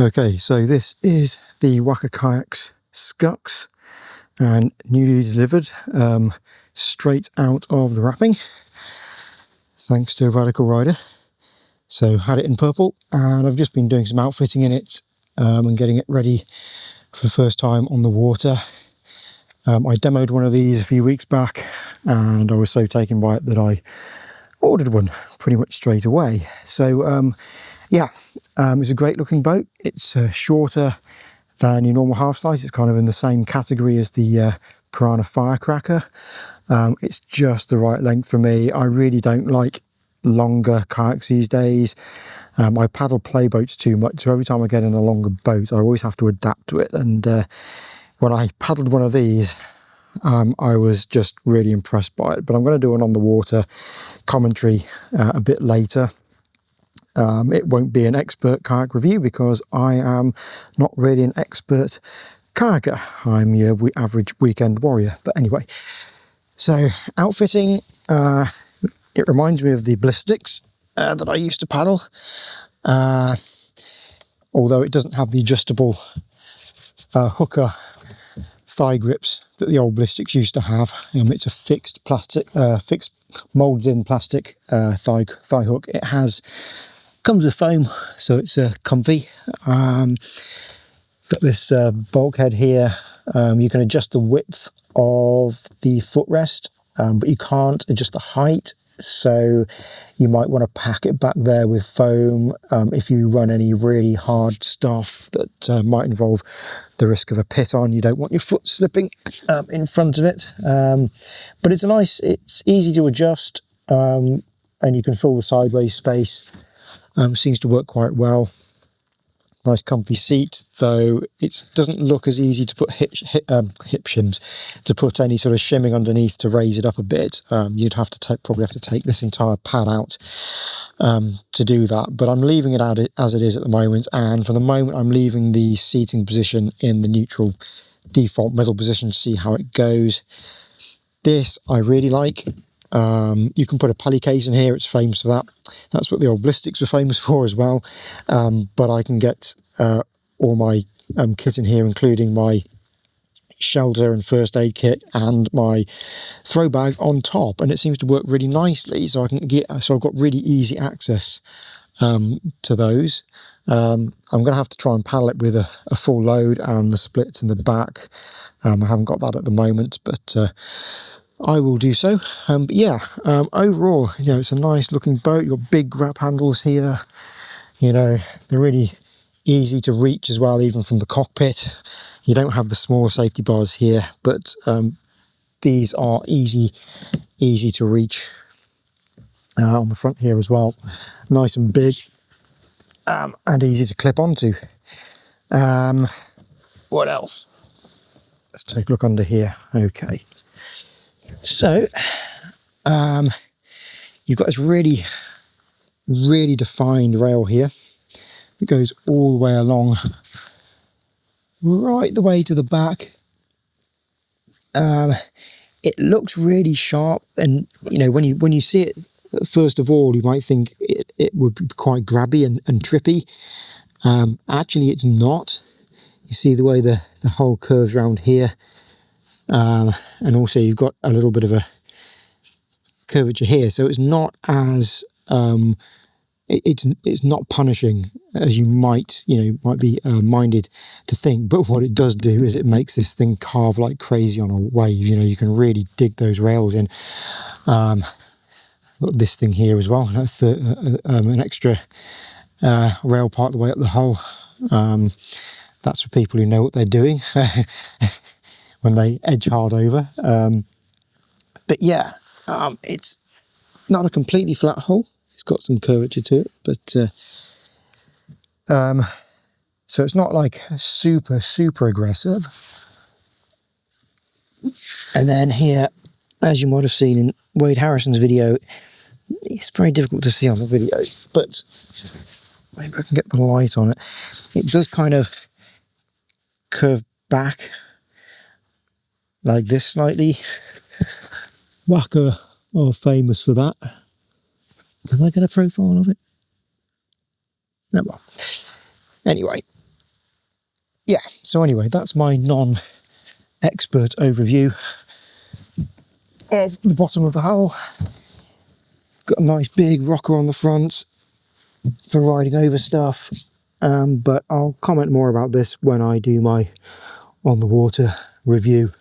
Okay, so this is the Waka Kayaks Skuxx, and newly delivered, straight out of the wrapping, thanks to a radical rider. So had it in purple, and I've just been doing some outfitting in it and getting it ready for the first time on the water. I demoed one of these a few weeks back, and I was so taken by it that I ordered one pretty much straight away. So yeah, it's a great looking boat. It's shorter than your normal half size. It's kind of in the same category as the Pyranha Firecracker. It's just the right length for me. I really don't like longer kayaks these days. I paddle play boats too much, so every time I get in a longer boat I always have to adapt to it, and when I paddled one of these, I was just really impressed by it. But I'm going to do an on the water commentary a bit later. It won't be an expert kayak review because I am not really an expert kayaker. I'm your average weekend warrior. But anyway, so outfitting, it reminds me of the ballistics that I used to paddle, although it doesn't have the adjustable hooker thigh grips that the old ballistics used to have. It's a fixed plastic, fixed moulded in plastic thigh hook. It comes with foam, so it's comfy. Got this bulkhead here. You can adjust the width of the footrest, but you can't adjust the height. So you might want to pack it back there with foam if you run any really hard stuff that might involve the risk of a pit on. You don't want your foot slipping in front of it. But it's easy to adjust, and you can fill the sideways space. Seems to work quite well. Nice comfy seat, though it doesn't look as easy to put hip shims, to put any sort of shimming underneath to raise it up a bit. You'd have to probably have to take this entire pad out to do that, but I'm leaving it out as it is at the moment, and for the moment I'm leaving the seating position in the neutral default middle position to see how it goes. This I really like. You can put a pulley case in here, it's famous for that. That's what the old ballistics were famous for as well. But I can get all my kit in here, including my shelter and first aid kit and my throw bag on top, and it seems to work really nicely. So I've got really easy access to those. I'm going to have to try and paddle it with a full load and the splits in the back. I haven't got that at the moment, but I will do so. But yeah, overall, it's a nice looking boat. You've got big grab handles here. They're really easy to reach as well, even from the cockpit. You don't have the small safety bars here, but these are easy to reach on the front here as well. Nice and big, and easy to clip onto. What else? Let's take a look under here. Okay. So, you've got this really, really defined rail here. It goes all the way along, right the way to the back. It looks really sharp, and when you see it, first of all, you might think it would be quite grabby and trippy. Actually, it's not. You see the way the whole curves around here. And also you've got a little bit of a curvature here, so it's not as it's not punishing as you might be minded to think. But what it does do is it makes this thing carve like crazy on a wave. You can really dig those rails in. Got this thing here as well, an extra rail part the way up the hull. That's for people who know what they're doing when they edge hard over. But yeah, it's not a completely flat hull. It's got some curvature to it, but so it's not like super aggressive. And then here, as you might have seen in Wade Harrison's video, it's very difficult to see on the video, but maybe I can get the light on it. It does kind of curve back like this slightly. Waka are famous for that. Can I get a profile of it? No, well. Anyway, yeah, so anyway, that's my non-expert overview of the bottom of the hull. Got a nice big rocker on the front for riding over stuff, but I'll comment more about this when I do my on the water review.